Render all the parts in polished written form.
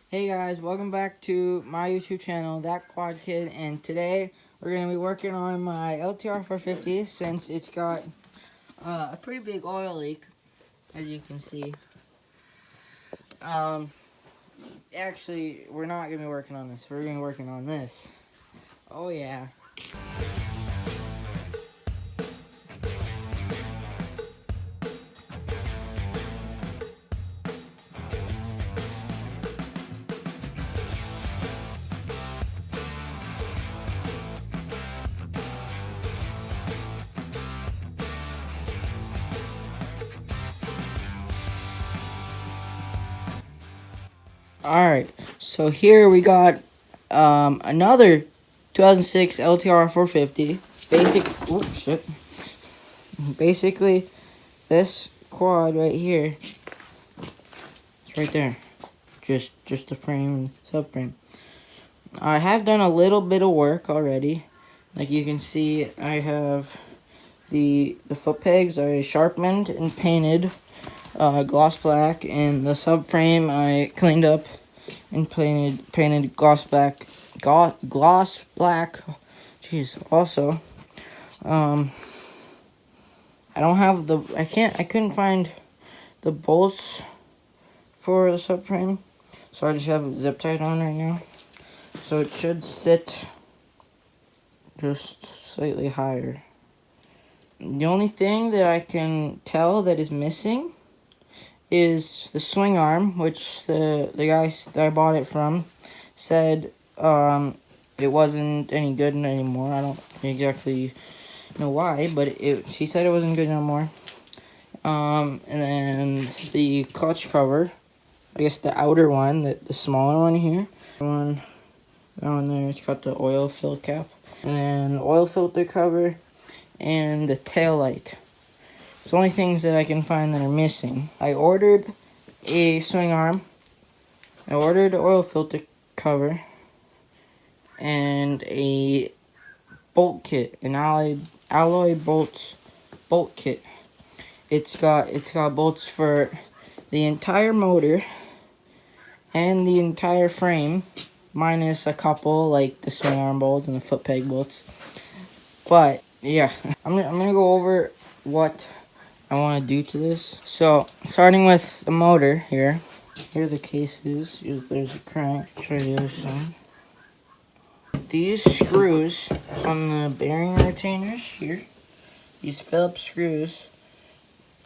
Hey guys, welcome back to my YouTube channel, That Quad Kid, and today we're going to be working on my LTR450 since it's got a pretty big oil leak, as you can see. Actually, we're not going to be working on this, we're going to be working on this. Oh yeah. Alright, so here we got another 2006 LTR450. Basically, this quad right here, it's right there. Just the frame, subframe. I have done a little bit of work already. Like you can see, I have the foot pegs I sharpened and painted gloss black, and the subframe I cleaned up and painted gloss black. Jeez. Also, I don't have I couldn't find the bolts for the subframe, so I just have it zip tied on right now. So it should sit just slightly higher. The only thing that I can tell that is missing is the swing arm, which the guy that I bought it from said it wasn't any good anymore. I don't exactly know why, but he said it wasn't good anymore. And then the clutch cover, I guess the outer one, the smaller one here, that one there, it's got the oil fill cap, and then oil filter cover, and the tail light. It's the only things that I can find that are missing. I ordered a swing arm, I ordered an oil filter cover, and a bolt kit, an alloy bolt kit. It's got bolts for the entire motor and the entire frame, minus a couple like the swing arm bolt and the foot peg bolts. But yeah, I'm gonna go over what I want to do to this. So starting with the motor here. Here are the cases. There's a crank. Show you the other side. These screws on the bearing retainers here, these Phillips screws,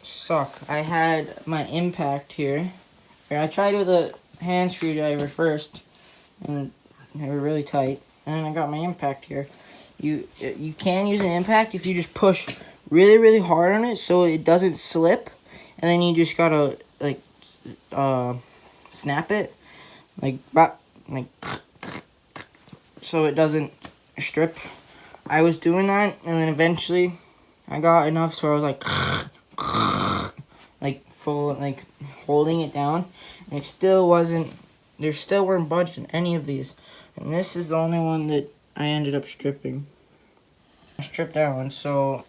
suck. I had my impact here. I tried with a hand screwdriver first, and they were really tight. And then I got my impact here. You can use an impact if you just push really hard on it so it doesn't slip, and then you just gotta like snap it like so it doesn't strip. I was doing that, and then eventually I got enough so I was like full, like holding it down, and it still wasn't, there still weren't budging any of these, and this is the only one that I ended up stripping. I stripped that one, so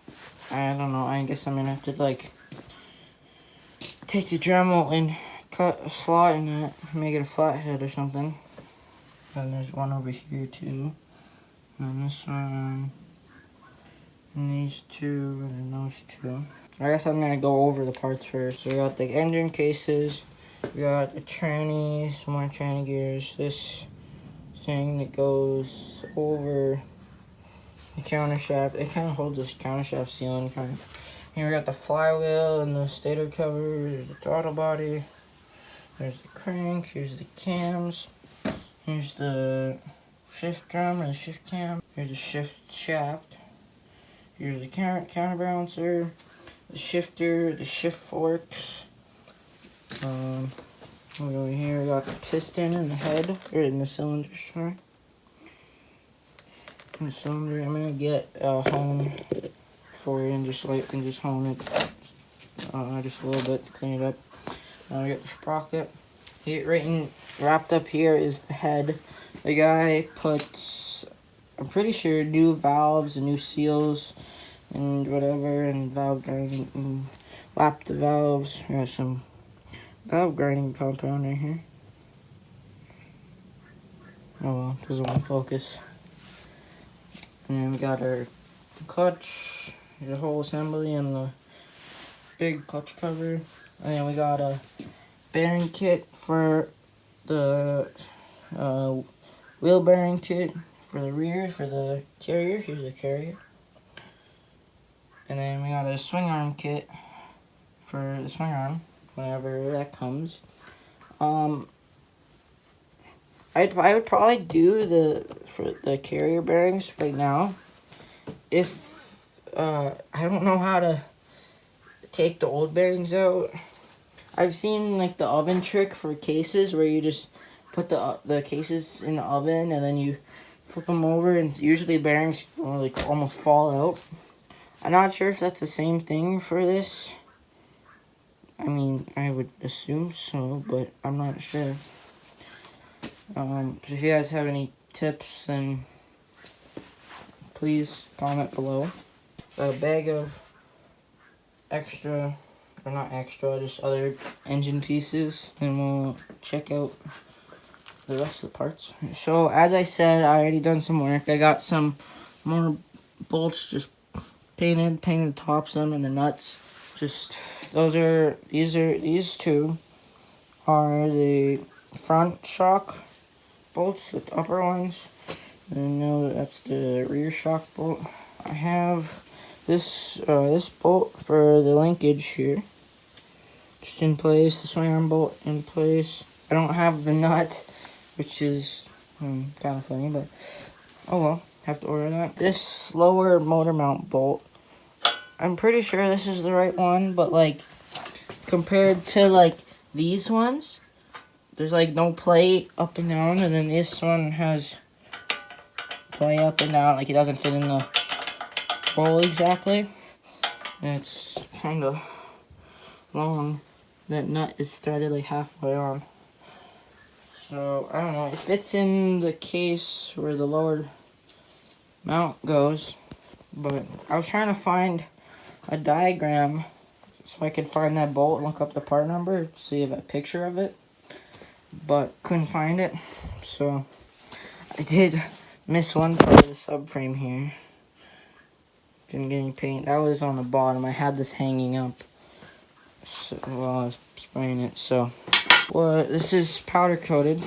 I don't know, I guess I'm gonna have to like take the Dremel and cut a slot in that, make it a flathead or something. And there's one over here too, and this one, and these two, and then those two. I guess I'm gonna go over the parts first. So we got the engine cases, we got the tranny, some more tranny gears, this thing that goes over the countershaft. It kind of holds this countershaft sealing kind of. Here we got the flywheel and the stator cover. There's the throttle body. There's the crank. Here's the cams. Here's the shift drum or the shift cam. Here's the shift shaft. Here's the counterbalancer, the shifter, the shift forks. Over here we got the piston and the head, or in the cylinder, sorry. In the cylinder, I'm gonna get a hone for you and just hone it just a little bit to clean it up. We got the sprocket. Here, wrapped up here is the head. The guy put, I'm pretty sure, new valves and new seals and whatever, and valve grinding, and lapped the valves. There's some valve grinding compound right here. Oh well, doesn't want to focus. And then we got our clutch, the whole assembly, and the big clutch cover. And then we got a bearing kit for the wheel bearing kit for the rear, for the carrier. Here's the carrier. And then we got a swing arm kit for the swing arm, whenever that comes. I would probably do the carrier bearings right now. If I don't know how to take the old bearings out. I've seen like the oven trick for cases where you just put the cases in the oven and then you flip them over, and usually the bearings like almost fall out. I'm not sure if that's the same thing for this. I mean, I would assume so, but I'm not sure. So if you guys have any tips, then please comment below. A bag of extra, or not extra, just other engine pieces, and we'll check out the rest of the parts. So as I said, I already done some work. I got some more bolts just painted the tops on and the nuts. Just these two are the front shock bolts, the upper ones, and now that's the rear shock bolt. I have this bolt for the linkage here, just in place. The swing arm bolt in place. I don't have the nut, which is kind of funny, but oh well, have to order that. This lower motor mount bolt, I'm pretty sure this is the right one, but like compared to like these ones, there's like no play up and down, and then this one has play up and down. Like it doesn't fit in the hole exactly. And it's kind of long. That nut is threaded like halfway on. So I don't know. It fits in the case where the lower mount goes, but I was trying to find a diagram so I could find that bolt and look up the part number, see a picture of it, but couldn't find it. So I did miss one part of the subframe here. Didn't get any paint. That was on the bottom. I had this hanging up while I was spraying it. So this is powder coated.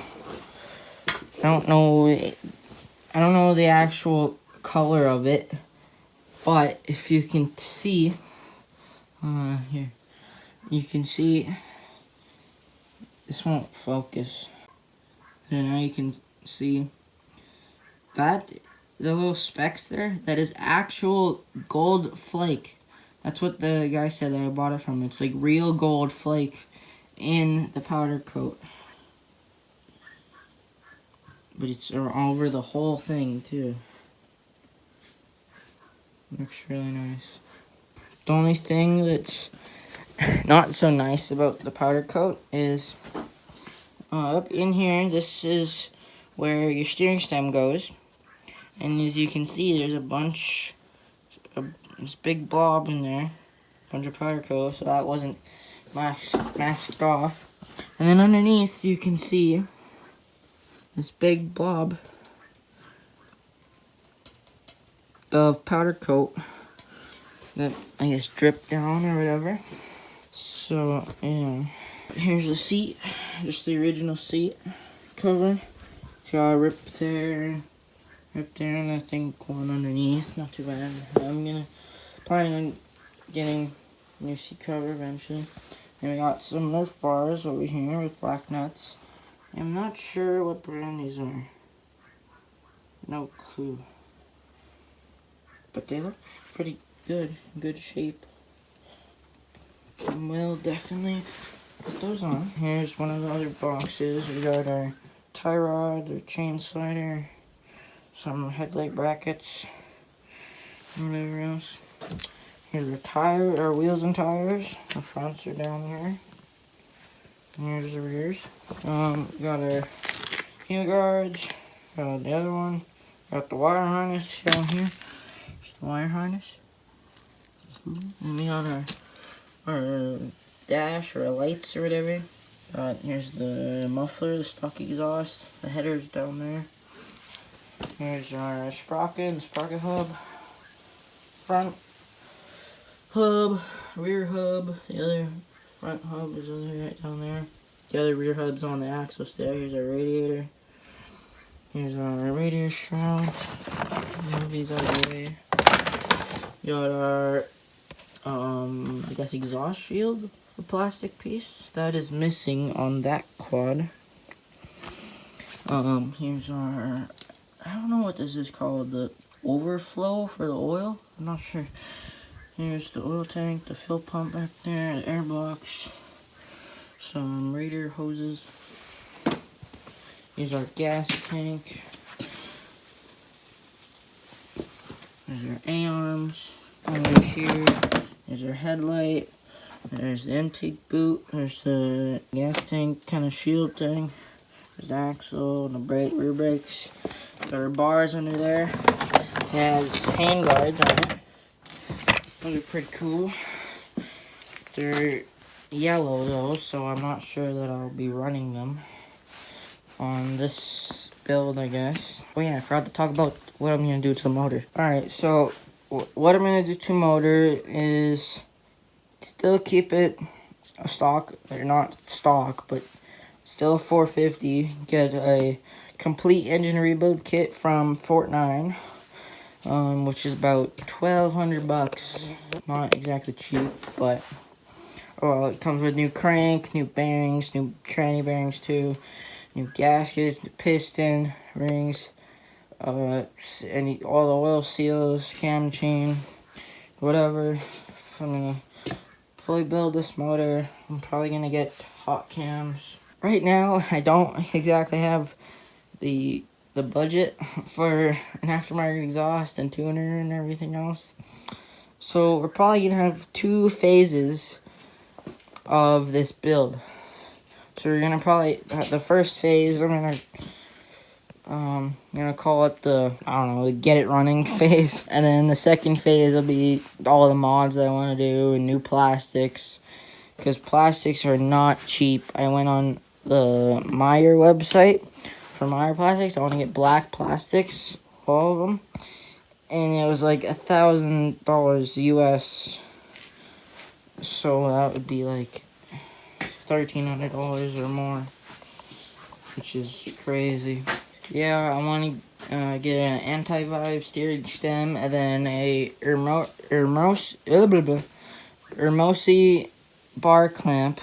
I don't know the actual color of it, but if you can see, here, you can see, this won't focus. And now you can see that, the little specks there, that is actual gold flake. That's what the guy said that I bought it from. It's like real gold flake in the powder coat. But it's all over the whole thing too. Looks really nice. The only thing that's not so nice about the powder coat is up in here, this is where your steering stem goes. And as you can see, there's a bunch of this big blob in there. Bunch of powder coat, so that wasn't masked off. And then underneath, you can see this big blob of powder coat that I guess dripped down or whatever. So yeah, here's the seat, just the original seat cover. So I ripped there, and that thing going underneath. Not too bad. I'm planning on getting a new seat cover eventually. And we got some Nerf bars over here with black nuts. I'm not sure what brand these are. No clue. But they look pretty good. Good shape. And we'll definitely put those on. Here's one of the other boxes. We got our tie rod, our chain slider, some headlight brackets, and whatever else. Here's our wheels and tires. The fronts are down here. And here's the rears. Got our heel guards. Got the other one. Got the wire harness down here. Just the wire harness. And we got our dash or lights or whatever. Here's the muffler, the stock exhaust. The header's down there. Here's our sprocket, the sprocket hub. Front hub, rear hub. The other front hub is over right down there. The other rear hub's on the axle still. Here's our radiator. Here's our radiator shrouds. Move these out of the way. Got our, I guess exhaust shield, the plastic piece that is missing on that quad. Here's our, I don't know what this is called, the overflow for the oil. I'm not sure. Here's the oil tank, the fill pump back there, the air box, some radiator hoses. Here's our gas tank. There's our A-arms over here. There's our headlight. There's the intake boot. There's the gas tank kind of shield thing. There's the axle and the rear brakes. Got our bars under there. It has hand guards on it. Those are pretty cool. They're yellow though, so I'm not sure that I'll be running them on this build, I guess. Oh yeah, I forgot to talk about what I'm gonna do to the motor. Alright, so what I'm gonna do to the motor is still keep it a stock, or not stock, but still a 450. Get a complete engine rebuild kit from Fort 9, which is about $1,200. Not exactly cheap, but well, it comes with new crank, new bearings, new tranny bearings too, new gaskets, new piston rings, all the oil seals, cam chain, whatever. If I'm gonna fully build this motor, I'm probably gonna get hot cams. Right now, I don't exactly have the budget for an aftermarket exhaust and tuner and everything else. So we're probably gonna have 2 phases of this build. So we're gonna probably, the first phase, I'm gonna call it the, I don't know, the get it running phase. And then the second phase will be all the mods that I want to do and new plastics. Because plastics are not cheap. I went on the Meyer website for Meyer plastics. I want to get black plastics, all of them. And it was like $1,000 US. So that would be like $1,300 or more, which is crazy. Yeah, I want to get an anti-vibe steering stem and then a Hermosi bar clamp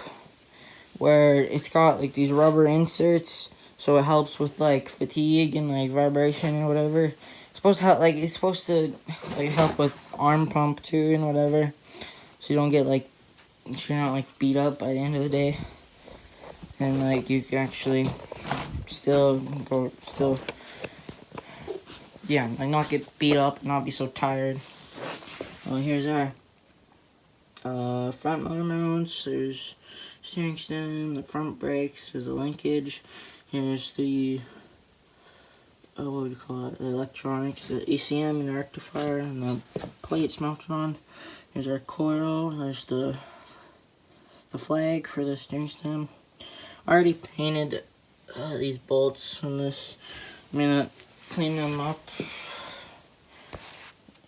where it's got like these rubber inserts, so it helps with like fatigue and like vibration and whatever. It's supposed to help with arm pump too and whatever, so you don't get like, you're not like beat up by the end of the day, and like you can actually yeah, like not get beat up, not be so tired. Here's our front motor mounts. There's steering stem, the front brakes, there's the linkage. Here's the what would you call it? The electronics, the ECM and the rectifier, and the plates mounted on. Here's our coil. There's the flag for the steering stem. I already painted these bolts on this. I'm gonna clean them up.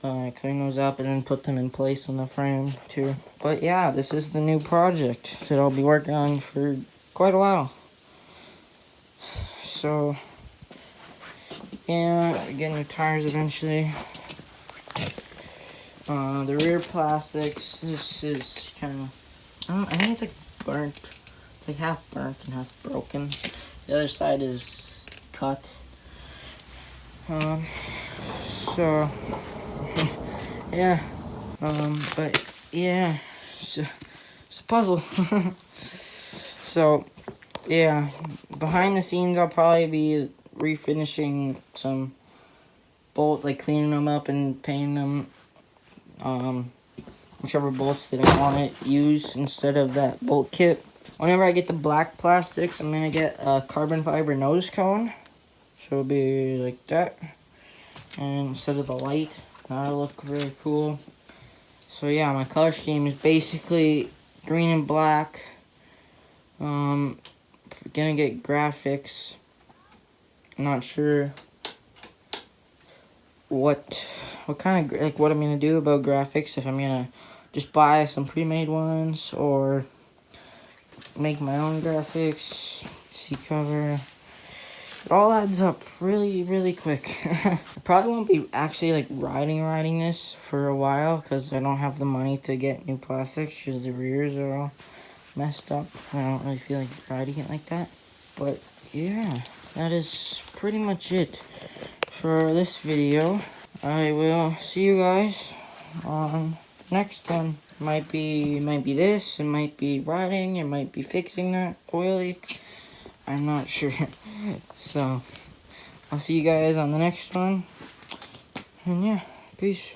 Clean those up and then put them in place on the frame too. But yeah, this is the new project that I'll be working on for quite a while. So yeah, get new tires eventually. The rear plastics, this is kind of, I think it's like burnt. It's like half burnt and half broken. The other side is cut. So yeah, but yeah, it's a puzzle. So yeah, behind the scenes I'll probably be refinishing some bolt, like cleaning them up and painting them, whichever bolts that I want to use instead of that bolt kit. Whenever I get the black plastics, I'm gonna get a carbon fiber nose cone, so it'll be like that, and instead of the light, that'll look really cool. So yeah, my color scheme is basically green and black. Gonna get graphics. I'm not sure what kind of, like, what I'm gonna do about graphics, if I'm gonna just buy some pre-made ones or make my own graphics. See cover. It all adds up really quick. I probably won't be actually like riding this for a while because I don't have the money to get new plastics because the rears are all messed up. I don't really feel like riding it like that. But yeah, that is pretty much it for this video. I will see you guys on the next one. Might be this, it might be riding, it might be fixing that oil leak. I'm not sure. So I'll see you guys on the next one. And yeah, peace.